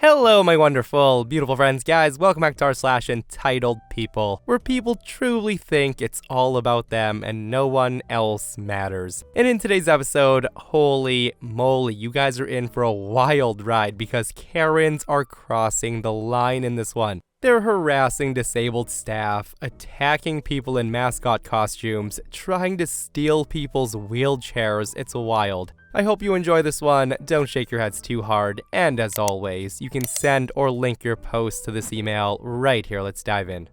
Hello, my wonderful, beautiful friends, guys. Welcome back to r/entitled people, where people truly think it's all about them and no one else matters. And in today's episode, holy moly, you guys are in for a wild ride because Karens are crossing the line in this one. They're harassing disabled staff, attacking people in mascot costumes, trying to steal people's wheelchairs. It's wild. I hope you enjoy this one. Don't shake your heads too hard. And as always, you can send or link your post to this email right here. Let's dive in.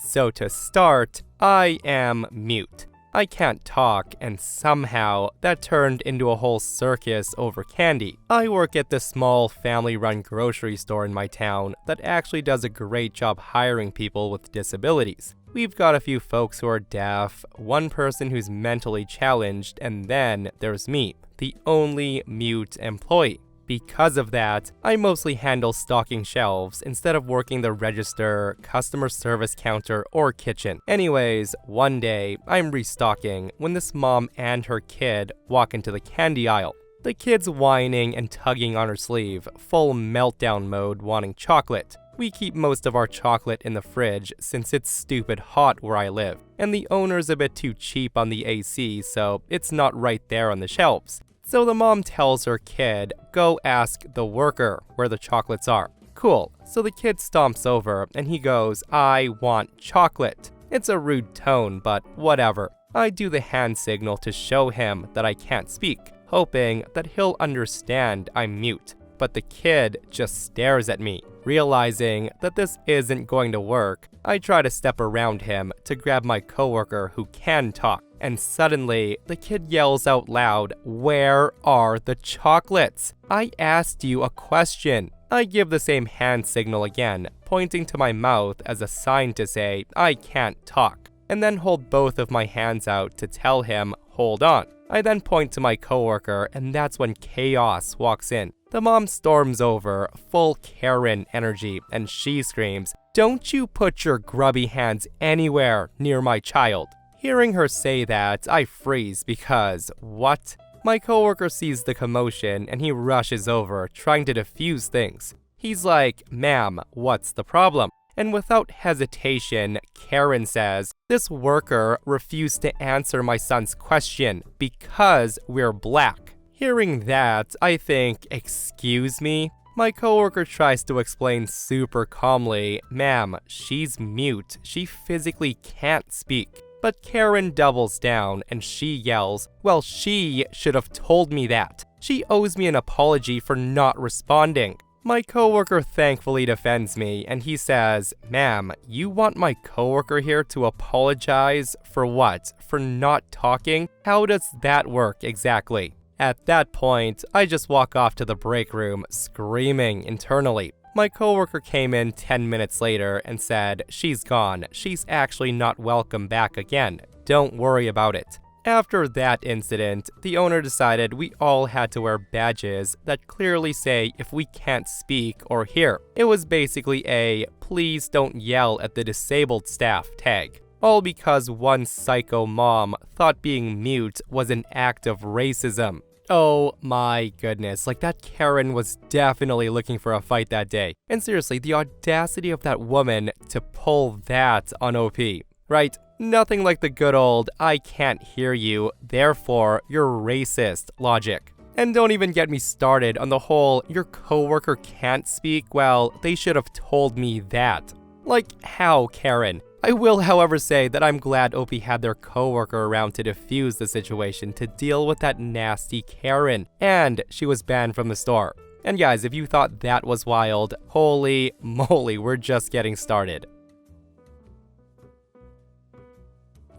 So to start, I am mute. I can't talk, and somehow that turned into a whole circus over candy. I work at this small family-run grocery store in my town that actually does a great job hiring people with disabilities. We've got a few folks who are deaf, one person who's mentally challenged, and then there's me, the only mute employee. Because of that, I mostly handle stocking shelves instead of working the register, customer service counter, or kitchen. Anyways, one day, I'm restocking when this mom and her kid walk into the candy aisle. The kid's whining and tugging on her sleeve, full meltdown mode wanting chocolate. We keep most of our chocolate in the fridge since it's stupid hot where I live, and the owner's a bit too cheap on the AC, so it's not right there on the shelves. So the mom tells her kid, go ask the worker where the chocolates are. Cool, so the kid stomps over and he goes, I want chocolate. It's a rude tone, but whatever. I do the hand signal to show him that I can't speak, hoping that he'll understand I'm mute. But the kid just stares at me. Realizing that this isn't going to work, I try to step around him to grab my coworker who can talk. And suddenly, the kid yells out loud, where are the chocolates? I asked you a question. I give the same hand signal again, pointing to my mouth as a sign to say, I can't talk, and then hold both of my hands out to tell him, hold on. I then point to my coworker, and that's when chaos walks in. The mom storms over, full Karen energy, and she screams, don't you put your grubby hands anywhere near my child. Hearing her say that, I freeze because, what? My coworker sees the commotion and he rushes over, trying to defuse things. He's like, ma'am, what's the problem? And without hesitation, Karen says, this worker refused to answer my son's question because we're black. Hearing that, I think, excuse me? My coworker tries to explain super calmly, ma'am, she's mute. She physically can't speak. But Karen doubles down and she yells, well, she should have told me that. She owes me an apology for not responding. My coworker thankfully defends me and he says, ma'am, you want my coworker here to apologize for what? For not talking? How does that work exactly? At that point, I just walk off to the break room, screaming internally. My coworker came in 10 minutes later and said, she's gone. She's actually not welcome back again. Don't worry about it. After that incident, the owner decided we all had to wear badges that clearly say if we can't speak or hear. It was basically a, please don't yell at the disabled staff tag. All because one psycho mom thought being mute was an act of racism. Oh my goodness, like that Karen was definitely looking for a fight that day. And seriously, the audacity of that woman to pull that on OP. Right? Nothing like the good old, I can't hear you, therefore you're racist logic. And don't even get me started on the whole, your coworker can't speak, well, they should have told me that. Like how, Karen? I will, however, say that I'm glad OP had their coworker around to defuse the situation to deal with that nasty Karen, and she was banned from the store. And guys, if you thought that was wild, holy moly, we're just getting started.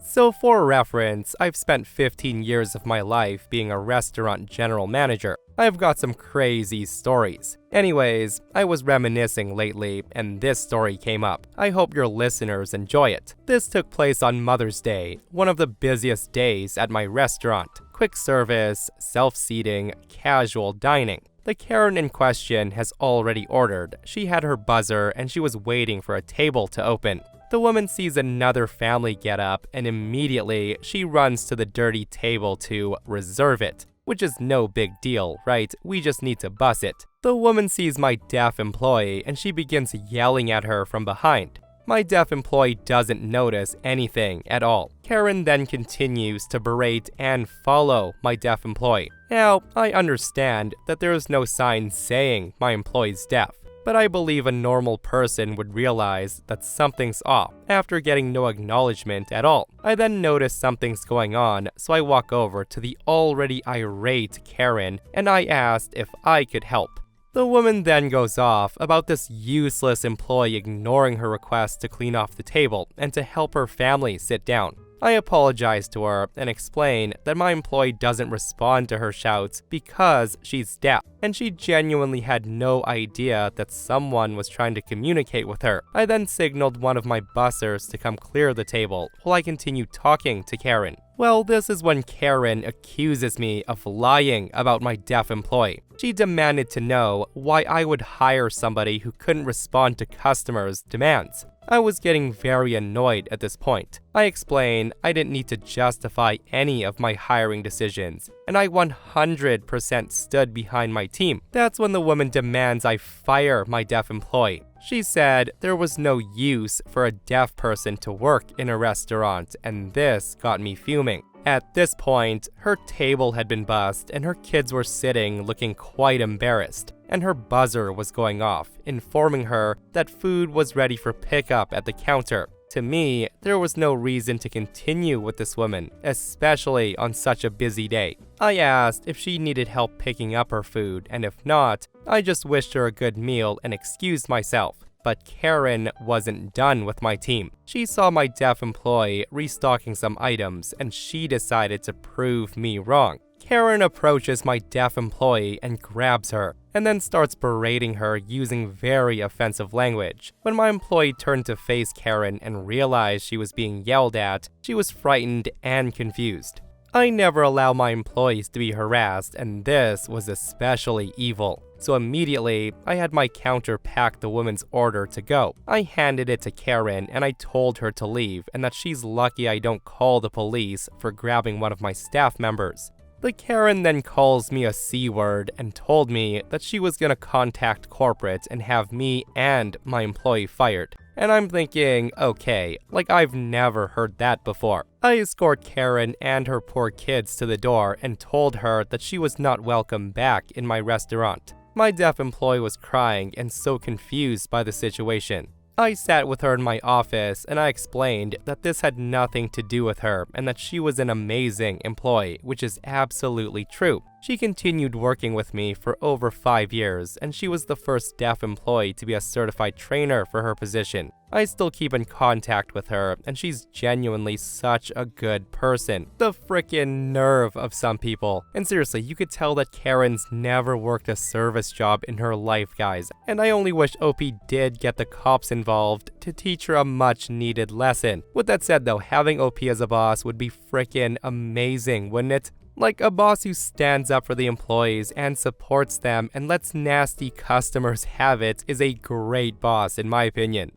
So for reference, I've spent 15 years of my life being a restaurant general manager. I've got some crazy stories. Anyways, I was reminiscing lately, and this story came up. I hope your listeners enjoy it. This took place on Mother's Day, one of the busiest days at my restaurant. Quick service, self-seating, casual dining. The Karen in question has already ordered. She had her buzzer, and she was waiting for a table to open. The woman sees another family get up, and immediately she runs to the dirty table to reserve it. which is no big deal, right? We just need to bus it. The woman sees my deaf employee and she begins yelling at her from behind. My deaf employee doesn't notice anything at all. Karen then continues to berate and follow my deaf employee. Now, I understand that there is no sign saying my employee's deaf, but I believe a normal person would realize that something's off after getting no acknowledgement at all. I then notice something's going on, so I walk over to the already irate Karen and I asked if I could help. The woman then goes off about this useless employee ignoring her request to clean off the table and to help her family sit down. I apologize to her and explain that my employee doesn't respond to her shouts because she's deaf, and she genuinely had no idea that someone was trying to communicate with her. I then signaled one of my bussers to come clear the table while I continue talking to Karen. Well, this is when Karen accuses me of lying about my deaf employee. She demanded to know why I would hire somebody who couldn't respond to customers' demands. I was getting very annoyed at this point. I explained I didn't need to justify any of my hiring decisions, and I 100% stood behind my team. That's when the woman demands I fire my deaf employee. She said there was no use for a deaf person to work in a restaurant, and this got me fuming. At this point, her table had been bussed and her kids were sitting looking quite embarrassed, and her buzzer was going off, informing her that food was ready for pickup at the counter. To me, there was no reason to continue with this woman, especially on such a busy day. I asked if she needed help picking up her food, and if not, I just wished her a good meal and excused myself. But Karen wasn't done with my team. She saw my deaf employee restocking some items, and she decided to prove me wrong. Karen approaches my deaf employee and grabs her, and then starts berating her using very offensive language. When my employee turned to face Karen and realized she was being yelled at, she was frightened and confused. I never allow my employees to be harassed, and this was especially evil. So immediately, I had my counter pack the woman's order to go. I handed it to Karen and I told her to leave and that she's lucky I don't call the police for grabbing one of my staff members. The Karen then calls me a C-word and told me that she was gonna contact corporate and have me and my employee fired. And I'm thinking, okay, like I've never heard that before. I escort Karen and her poor kids to the door and told her that she was not welcome back in my restaurant. My deaf employee was crying and so confused by the situation. I sat with her in my office and I explained that this had nothing to do with her and that she was an amazing employee, which is absolutely true. She continued working with me for over 5 years, and she was the first deaf employee to be a certified trainer for her position. I still keep in contact with her, and she's genuinely such a good person. The frickin' nerve of some people. And seriously, you could tell that Karen's never worked a service job in her life, guys. And I only wish OP did get the cops involved to teach her a much needed lesson. With that said though, having OP as a boss would be frickin' amazing, wouldn't it? Like a boss who stands up for the employees and supports them and lets nasty customers have it is a great boss in my opinion.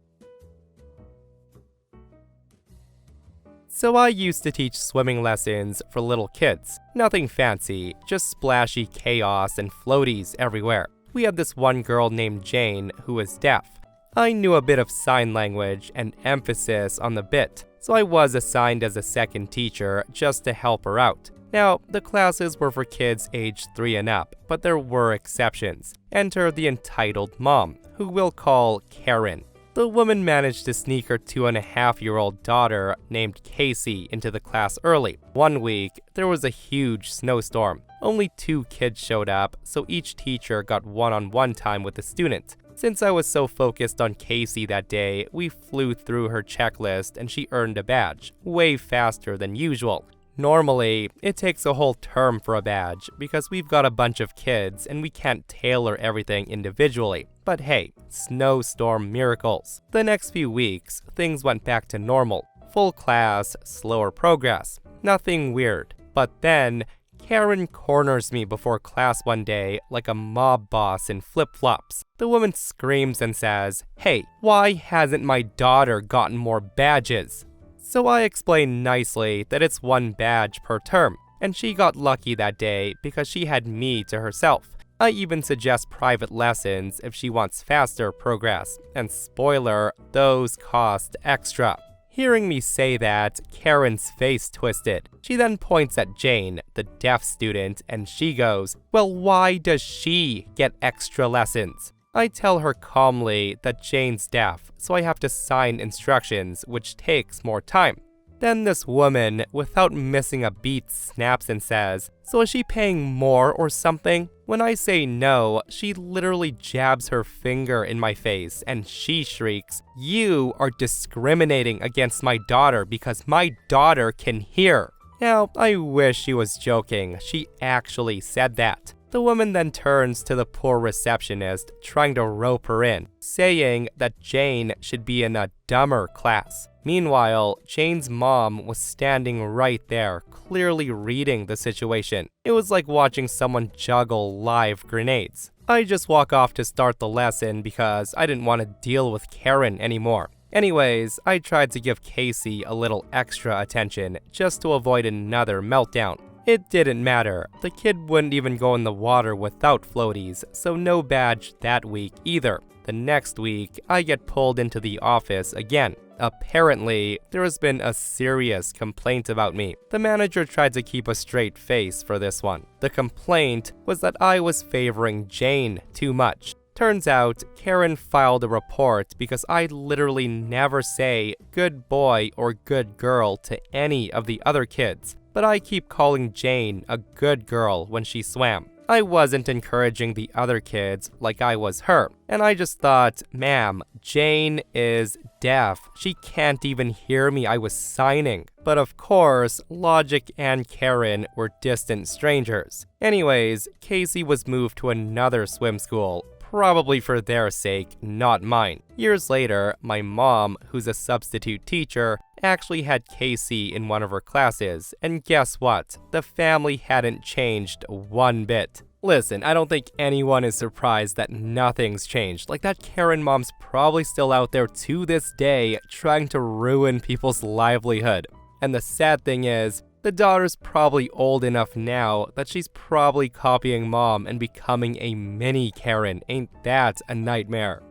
So I used to teach swimming lessons for little kids. Nothing fancy, just splashy chaos and floaties everywhere. We had this one girl named Jane who was deaf. I knew a bit of sign language and emphasis on the bit, so I was assigned as a second teacher just to help her out. Now, the classes were for kids aged 3 and up, but there were exceptions. Enter the entitled mom, who we'll call Karen. The woman managed to sneak her 2.5-year-old daughter named Casey into the class early. One week, there was a huge snowstorm. Only 2 kids showed up, so each teacher got one-on-one time with the student. Since I was so focused on Casey that day, we flew through her checklist and she earned a badge, way faster than usual. Normally, it takes a whole term for a badge because we've got a bunch of kids and we can't tailor everything individually. But hey, snowstorm miracles. The next few weeks, things went back to normal. Full class, slower progress. Nothing weird. But then, Karen corners me before class one day like a mob boss in flip-flops. The woman screams and says, "Hey, why hasn't my daughter gotten more badges?" So I explained nicely that it's 1 badge per term. and she got lucky that day because she had me to herself. I even suggest private lessons if she wants faster progress, and spoiler, those cost extra. Hearing me say that, Karen's face twisted. She then points at Jane, the deaf student, and she goes, "Well, why does she get extra lessons?" I tell her calmly that Jane's deaf, so I have to sign instructions, which takes more time. Then this woman, without missing a beat, snaps and says, "So is she paying more or something?" When I say no, she literally jabs her finger in my face and she shrieks, "You are discriminating against my daughter because my daughter can hear." Now, I wish she was joking. She actually said that. The woman then turns to the poor receptionist, trying to rope her in, saying that Jane should be in a dumber class. Meanwhile, Jane's mom was standing right there, clearly reading the situation. It was like watching someone juggle live grenades. I just walk off to start the lesson because I didn't want to deal with Karen anymore. Anyways, I tried to give Casey a little extra attention just to avoid another meltdown. It didn't matter. The kid wouldn't even go in the water without floaties, so no badge that week either. The next week, I get pulled into the office again. Apparently, there has been a serious complaint about me. The manager tried to keep a straight face for this one. The complaint was that I was favoring Jane too much. Turns out, Karen filed a report because I literally never say good boy or good girl to any of the other kids. But I keep calling Jane a good girl when she swam. I wasn't encouraging the other kids like I was her. And I just thought, ma'am, Jane is deaf. She can't even hear me. I was signing. But of course, Logic and Karen were distant strangers. Anyways, Casey was moved to another swim school. Probably for their sake, not mine. Years later, my mom, who's a substitute teacher, actually had Casey in one of her classes, and guess what? The family hadn't changed one bit. Listen, I don't think anyone is surprised that nothing's changed. Like, that Karen mom's probably still out there to this day trying to ruin people's livelihood. And the sad thing is, the daughter's probably old enough now that she's probably copying mom and becoming a mini Karen. Ain't that a nightmare?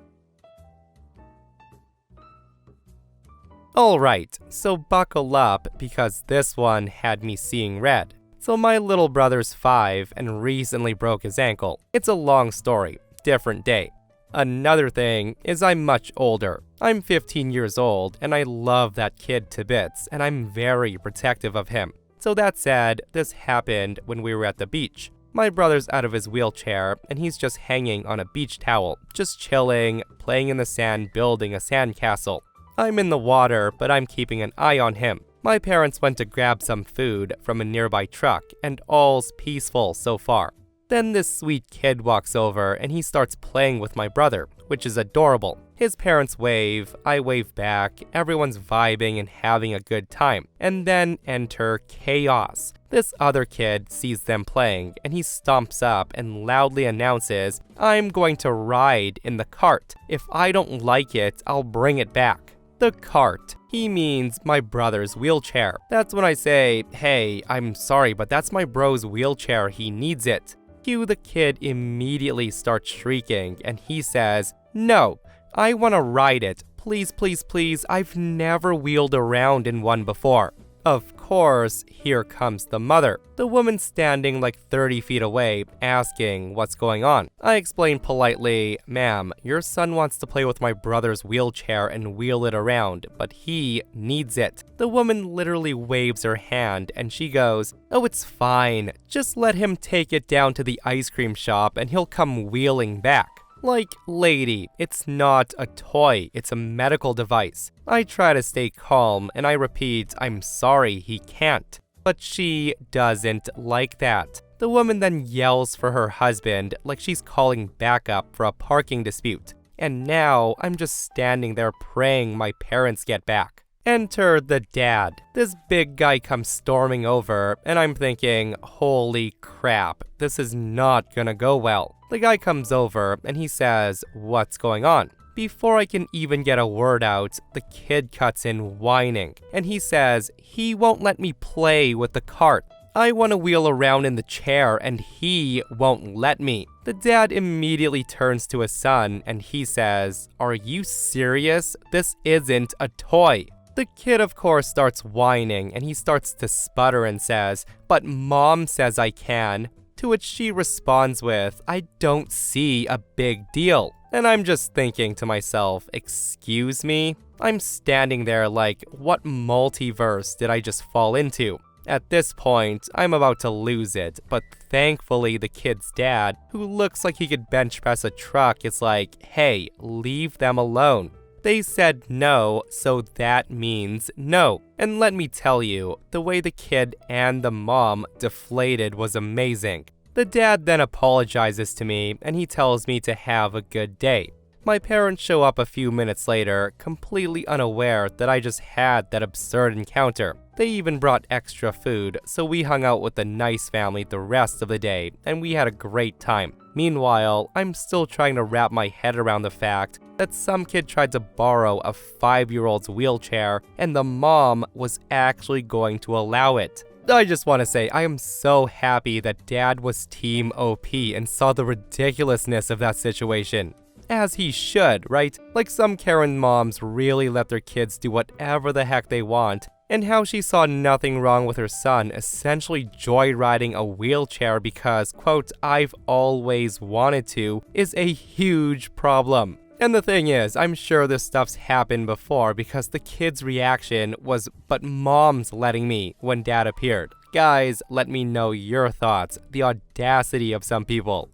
Alright, so buckle up because this one had me seeing red. So my little brother's 5 and recently broke his ankle. It's a long story, different day. Another thing is I'm much older. I'm 15 years old and I love that kid to bits and I'm very protective of him. So that said, this happened when we were at the beach. My brother's out of his wheelchair and he's just hanging on a beach towel, just chilling, playing in the sand, building a sandcastle. I'm in the water, but I'm keeping an eye on him. My parents went to grab some food from a nearby truck and all's peaceful so far. Then this sweet kid walks over and he starts playing with my brother, which is adorable. His parents wave, I wave back, everyone's vibing and having a good time. And then enter chaos. This other kid sees them playing and he stomps up and loudly announces, "I'm going to ride in the cart. If I don't like it, I'll bring it back." The cart. He means my brother's wheelchair. That's when I say, "Hey, I'm sorry, but that's my bro's wheelchair. He needs it." Cue the kid immediately starts shrieking and he says, "No, I want to ride it. Please, please, please. I've never wheeled around in one before." Of course, here comes the mother, the woman standing like 30 feet away, asking what's going on. I explain politely, "Ma'am, your son wants to play with my brother's wheelchair and wheel it around, but he needs it." The woman literally waves her hand and she goes, "Oh, it's fine. Just let him take it down to the ice cream shop and he'll come wheeling back." Like, lady, it's not a toy, it's a medical device. I try to stay calm and I repeat, "I'm sorry, he can't." But she doesn't like that. The woman then yells for her husband like she's calling backup for a parking dispute. And now I'm just standing there praying my parents get back. Enter the dad. This big guy comes storming over, and I'm thinking, holy crap, this is not gonna go well. The guy comes over, and he says, "What's going on?" Before I can even get a word out, the kid cuts in whining, and he says, "He won't let me play with the cart." I want to wheel around in the chair and he won't let me. The dad immediately turns to his son and he says, "Are you serious? This isn't a toy." The kid, of course, starts whining and he starts to sputter and says, "But mom says I can." To which she responds with, "I don't see a big deal." And I'm just thinking to myself, excuse me? I'm standing there like, what multiverse did I just fall into? At this point, I'm about to lose it, but thankfully the kid's dad, who looks like he could bench press a truck, is like, "Hey, leave them alone." They said no, so that means no. And let me tell you, the way the kid and the mom deflated was amazing. The dad then apologizes to me and he tells me to have a good day. My parents show up a few minutes later, completely unaware that I just had that absurd encounter. They even brought extra food, so we hung out with the nice family the rest of the day, and we had a great time. Meanwhile, I'm still trying to wrap my head around the fact that some kid tried to borrow a 5-year-old's wheelchair, and the mom was actually going to allow it. I just want to say I am so happy that Dad was Team OP and saw the ridiculousness of that situation. As he should, right? Like some Karen moms really let their kids do whatever the heck they want, and how she saw nothing wrong with her son essentially joyriding a wheelchair because, quote, "I've always wanted to," is a huge problem. And the thing is, I'm sure this stuff's happened before because the kid's reaction was, "But mom's letting me," when Dad appeared. Guys, let me know your thoughts. The audacity of some people.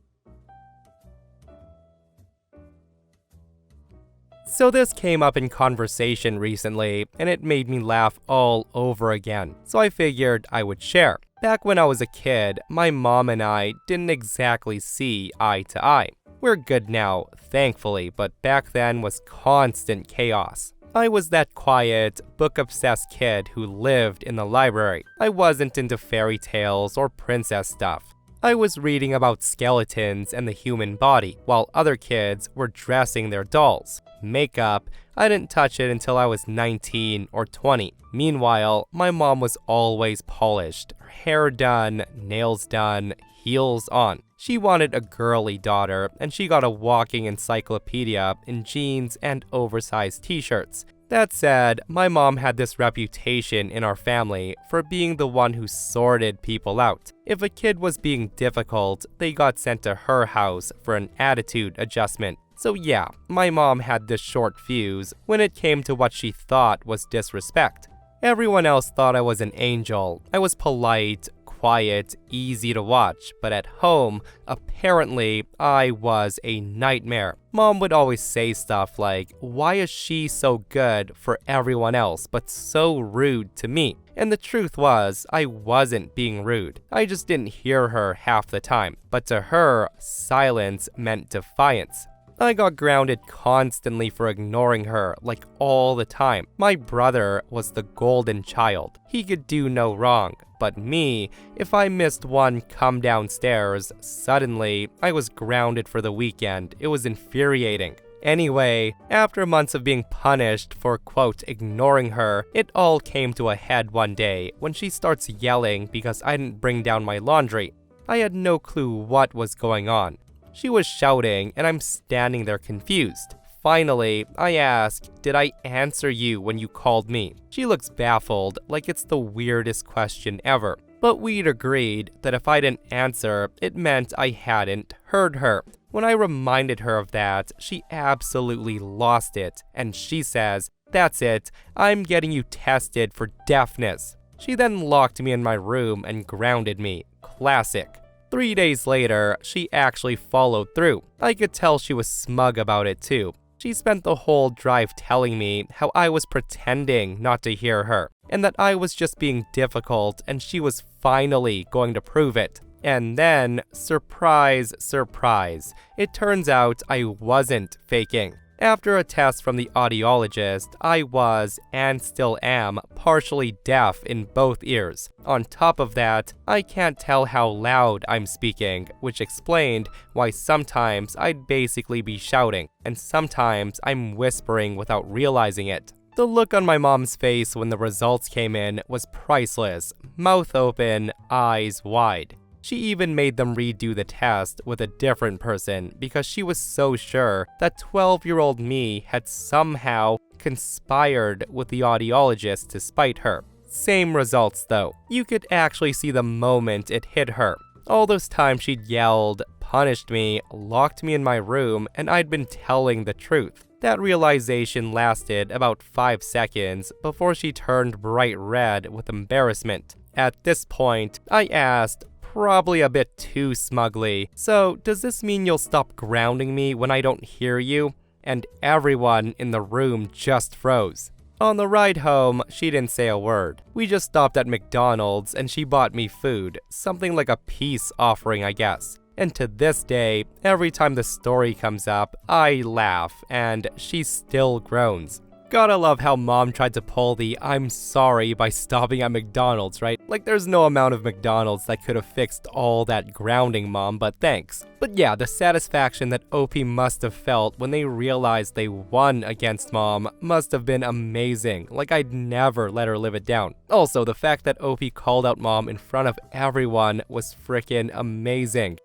So this came up in conversation recently, and it made me laugh all over again. So I figured I would share. Back when I was a kid, my mom and I didn't exactly see eye to eye. We're good now, thankfully, but back then was constant chaos. I was that quiet, book-obsessed kid who lived in the library. I wasn't into fairy tales or princess stuff. I was reading about skeletons and the human body, while other kids were dressing their dolls. Makeup, I didn't touch it until I was 19 or 20. Meanwhile, my mom was always polished, her hair done, nails done, heels on. She wanted a girly daughter, and she got a walking encyclopedia in jeans and oversized t-shirts. That said, my mom had this reputation in our family for being the one who sorted people out. If a kid was being difficult, they got sent to her house for an attitude adjustment. So yeah, my mom had this short fuse when it came to what she thought was disrespect. Everyone else thought I was an angel. I was polite, quiet, easy to watch, but at home, apparently, I was a nightmare. Mom would always say stuff like, "Why is she so good for everyone else, but so rude to me?" And the truth was, I wasn't being rude. I just didn't hear her half the time. But to her, silence meant defiance. I got grounded constantly for ignoring her, like all the time. My brother was the golden child. He could do no wrong. But me, if I missed one come downstairs, suddenly I was grounded for the weekend. It was infuriating. Anyway, after months of being punished for, quote, ignoring her, it all came to a head one day when she starts yelling because I didn't bring down my laundry. I had no clue what was going on. She was shouting, and I'm standing there confused. Finally, I ask, "Did I answer you when you called me?" She looks baffled, like it's the weirdest question ever. But we'd agreed that if I didn't answer, it meant I hadn't heard her. When I reminded her of that, she absolutely lost it, and she says, "That's it, I'm getting you tested for deafness." She then locked me in my room and grounded me. Classic. 3 days later, she actually followed through. I could tell she was smug about it too. She spent the whole drive telling me how I was pretending not to hear her, and that I was just being difficult and she was finally going to prove it. And then, surprise, surprise, it turns out I wasn't faking. After a test from the audiologist, I was, and still am, partially deaf in both ears. On top of that, I can't tell how loud I'm speaking, which explained why sometimes I'd basically be shouting, and sometimes I'm whispering without realizing it. The look on my mom's face when the results came in was priceless, mouth open, eyes wide. She even made them redo the test with a different person because she was so sure that 12-year-old me had somehow conspired with the audiologist to spite her. Same results though. You could actually see the moment it hit her. All those times she'd yelled, punished me, locked me in my room, and I'd been telling the truth. That realization lasted about 5 seconds before she turned bright red with embarrassment. At this point, I asked, probably a bit too smugly, "So, does this mean you'll stop grounding me when I don't hear you?" And everyone in the room just froze. On the ride home, she didn't say a word. We just stopped at McDonald's and she bought me food, something like a peace offering, I guess. And to this day, every time the story comes up, I laugh, and she still groans. Gotta love how mom tried to pull the "I'm sorry" by stopping at McDonald's, right? Like there's no amount of McDonald's that could have fixed all that grounding, mom, but thanks. But yeah, the satisfaction that OP must have felt when they realized they won against mom must have been amazing. Like I'd never let her live it down. Also, the fact that OP called out mom in front of everyone was frickin' amazing.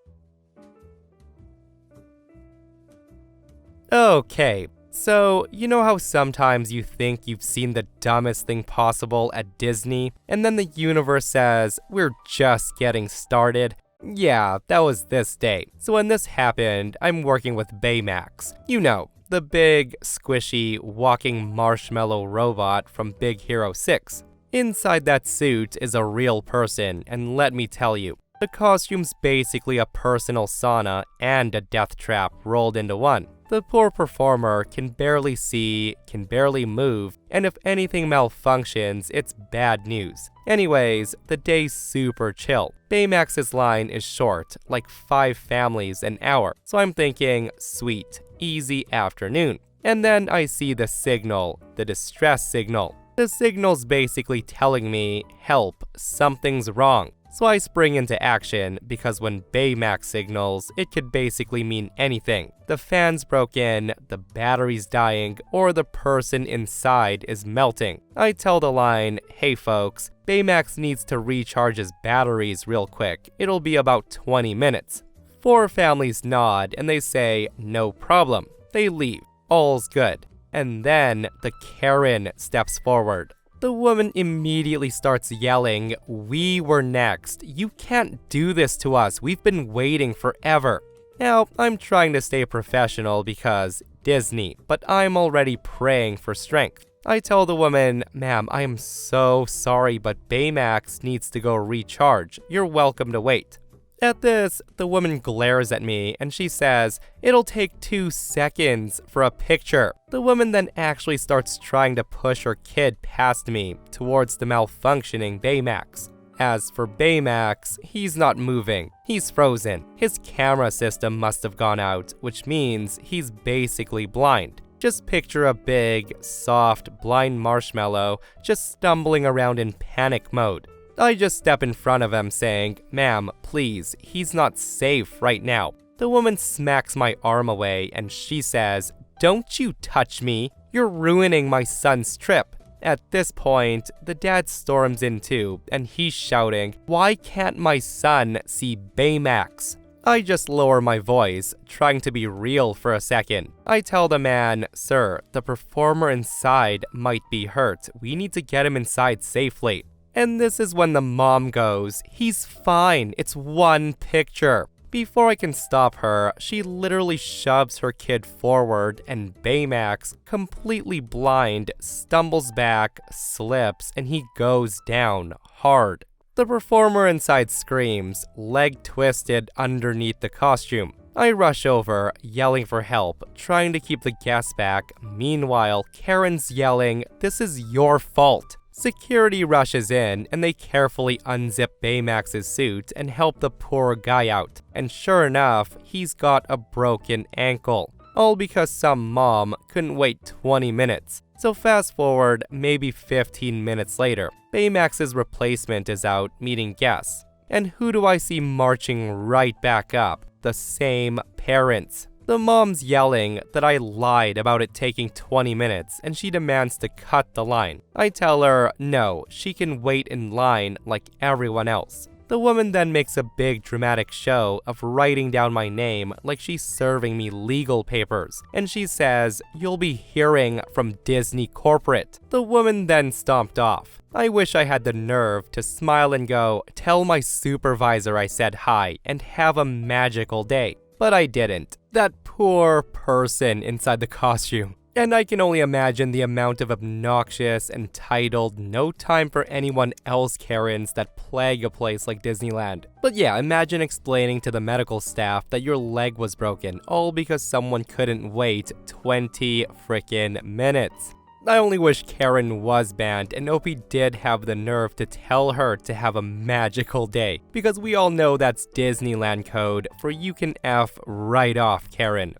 Okay, so you know how sometimes you think you've seen the dumbest thing possible at Disney, and then the universe says, "We're just getting started"? Yeah, that was this day. So when this happened, I'm working with Baymax. You know, the big, squishy, walking marshmallow robot from Big Hero 6. Inside that suit is a real person, and let me tell you, the costume's basically a personal sauna and a death trap rolled into one. The poor performer can barely see, can barely move, and if anything malfunctions, it's bad news. Anyways, the day's super chill. Baymax's line is short, like 5 families an hour, so I'm thinking, sweet, easy afternoon. And then I see the signal, the distress signal. The signal's basically telling me, help, something's wrong. So I spring into action because when Baymax signals, it could basically mean anything. The fans broke in, the battery's dying, or the person inside is melting. I tell the line, hey folks, Baymax needs to recharge his batteries real quick. It'll be about 20 minutes. 4 families nod and they say, no problem. They leave. All's good. And then the Karen steps forward. The woman immediately starts yelling, "We were next. You can't do this to us. We've been waiting forever." Now, I'm trying to stay professional because Disney, but I'm already praying for strength. I tell the woman, "Ma'am, I am so sorry, but Baymax needs to go recharge. You're welcome to wait." At this, the woman glares at me and she says, "It'll take 2 seconds for a picture." The woman then actually starts trying to push her kid past me towards the malfunctioning Baymax. As for Baymax, he's not moving. He's frozen. His camera system must have gone out, which means he's basically blind. Just picture a big, soft, blind marshmallow just stumbling around in panic mode. I just step in front of him saying, "Ma'am, please, he's not safe right now." The woman smacks my arm away and she says, "Don't you touch me, you're ruining my son's trip." At this point, the dad storms in too, and he's shouting, "Why can't my son see Baymax?" I just lower my voice, trying to be real for a second. I tell the man, "Sir, the performer inside might be hurt. We need to get him inside safely." And this is when the mom goes, "He's fine, it's one picture." Before I can stop her, she literally shoves her kid forward and Baymax, completely blind, stumbles back, slips, and he goes down hard. The performer inside screams, leg twisted underneath the costume. I rush over, yelling for help, trying to keep the guests back. Meanwhile, Karen's yelling, "This is your fault." Security rushes in and they carefully unzip Baymax's suit and help the poor guy out. And sure enough, he's got a broken ankle. All because some mom couldn't wait 20 minutes. So fast forward maybe 15 minutes later, Baymax's replacement is out meeting guests. And who do I see marching right back up? The same parents. The mom's yelling that I lied about it taking 20 minutes and she demands to cut the line. I tell her no, she can wait in line like everyone else. The woman then makes a big dramatic show of writing down my name like she's serving me legal papers, and she says, "You'll be hearing from Disney Corporate." The woman then stomped off. I wish I had the nerve to smile and go, "Tell my supervisor I said hi and have a magical day." But I didn't. That poor person inside the costume. And I can only imagine the amount of obnoxious, entitled, no time for anyone else Karens that plague a place like Disneyland. But yeah, imagine explaining to the medical staff that your leg was broken, all because someone couldn't wait 20 frickin' minutes. I only wish Karen was banned and Opie did have the nerve to tell her to have a magical day, because we all know that's Disneyland code for you can F right off, Karen.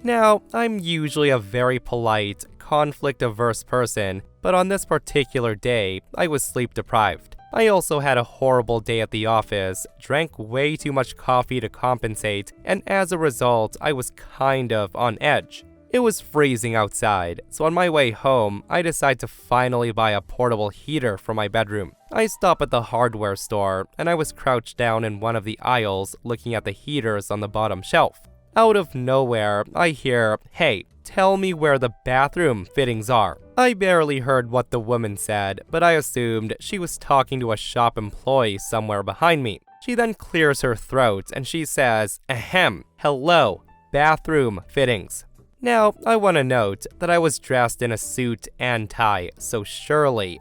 Now, I'm usually a very polite, conflict-averse person, but on this particular day, I was sleep-deprived. I also had a horrible day at the office, drank way too much coffee to compensate, and as a result, I was kind of on edge. It was freezing outside, so on my way home, I decided to finally buy a portable heater for my bedroom. I stopped at the hardware store, and I was crouched down in one of the aisles looking at the heaters on the bottom shelf. Out of nowhere, I hear, "Hey, tell me where the bathroom fittings are." I barely heard what the woman said, but I assumed she was talking to a shop employee somewhere behind me. She then clears her throat and she says, "Ahem, hello, bathroom fittings." Now, I want to note that I was dressed in a suit and tie, so surely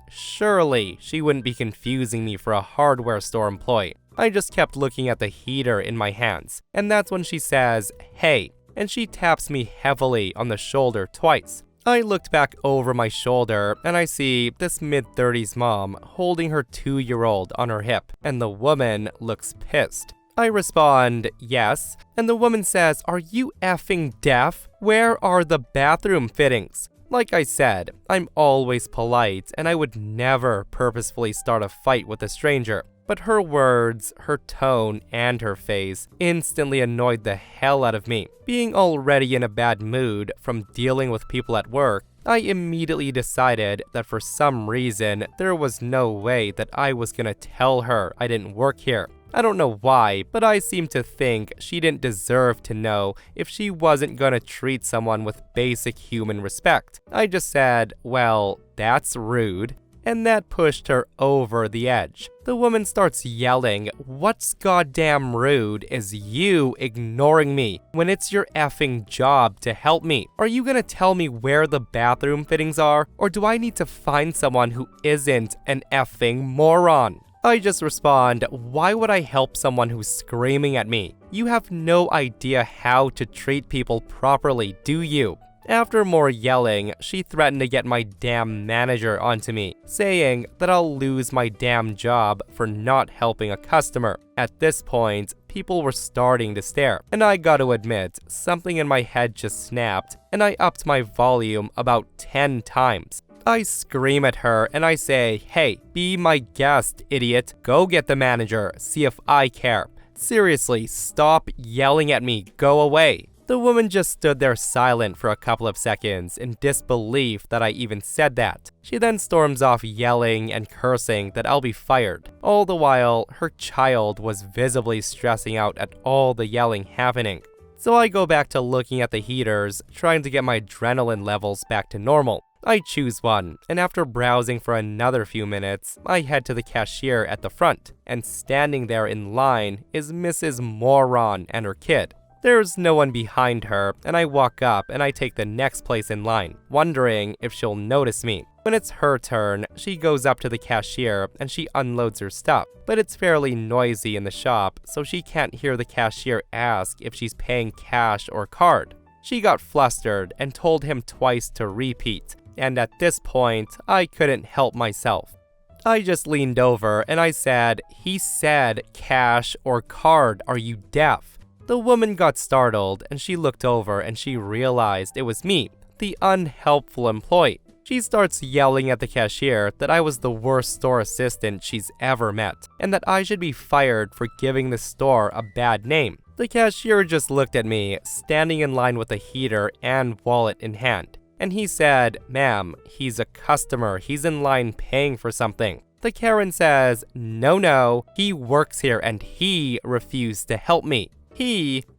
she wouldn't be confusing me for a hardware store employee. I just kept looking at the heater in my hands, and that's when she says, "Hey," and she taps me heavily on the shoulder twice. I looked back over my shoulder, and I see this mid-30s mom holding her 2-year-old on her hip, and the woman looks pissed. I respond, "Yes," and the woman says, "Are you effing deaf? Where are the bathroom fittings?" Like I said, I'm always polite, and I would never purposefully start a fight with a stranger. But her words, her tone, and her face instantly annoyed the hell out of me. Being already in a bad mood from dealing with people at work, I immediately decided that for some reason, there was no way that I was gonna tell her I didn't work here. I don't know why, but I seem to think she didn't deserve to know if she wasn't gonna treat someone with basic human respect. I just said, "Well, that's rude." And that pushed her over the edge. The woman starts yelling, "What's goddamn rude is you ignoring me when it's your effing job to help me. Are you gonna tell me where the bathroom fittings are, or do I need to find someone who isn't an effing moron?" I just respond, "Why would I help someone who's screaming at me? You have no idea how to treat people properly, do you?" After more yelling, she threatened to get my damn manager onto me, saying that I'll lose my damn job for not helping a customer. At this point, people were starting to stare, and I gotta admit, something in my head just snapped, and I upped my volume about 10 times. I scream at her and I say, "Hey, be my guest, idiot. Go get the manager, see if I care. Seriously, stop yelling at me, go away." The woman just stood there silent for a couple of seconds in disbelief that I even said that. She then storms off yelling and cursing that I'll be fired. All the while, her child was visibly stressing out at all the yelling happening. So I go back to looking at the heaters, trying to get my adrenaline levels back to normal. I choose one, and after browsing for another few minutes, I head to the cashier at the front, and standing there in line is Mrs. Moron and her kid. There's no one behind her, and I walk up and I take the next place in line, wondering if she'll notice me. When it's her turn, she goes up to the cashier and she unloads her stuff, but it's fairly noisy in the shop, so she can't hear the cashier ask if she's paying cash or card. She got flustered and told him twice to repeat, and at this point, I couldn't help myself. I just leaned over and I said, "He said cash or card, are you deaf?" The woman got startled and she looked over and she realized it was me, the unhelpful employee. She starts yelling at the cashier that I was the worst store assistant she's ever met, and that I should be fired for giving the store a bad name. The cashier just looked at me, standing in line with a heater and wallet in hand. And he said, "Ma'am, he's a customer, he's in line paying for something." The Karen says, No, he works here and he refused to help me.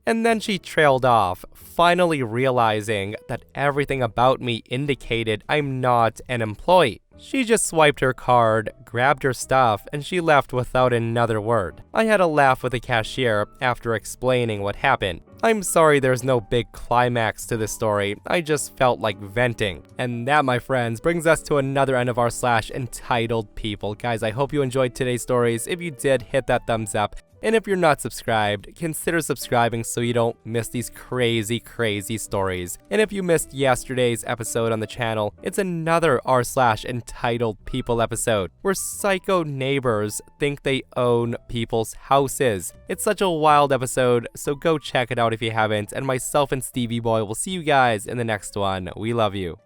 And then she trailed off, finally realizing that everything about me indicated I'm not an employee. She just swiped her card, grabbed her stuff, and she left without another word. I had a laugh with the cashier after explaining what happened. I'm sorry there's no big climax to this story, I just felt like venting. And that, my friends, brings us to another end of r/ entitled people. Guys, I hope you enjoyed today's stories. If you did, hit that thumbs up. And if you're not subscribed, consider subscribing so you don't miss these crazy stories. And if you missed yesterday's episode on the channel, it's another r/ entitled people episode, where psycho neighbors think they own people's houses. It's such a wild episode, so go check it out if you haven't, and myself and Stevie Boy will see you guys in the next one. We love you.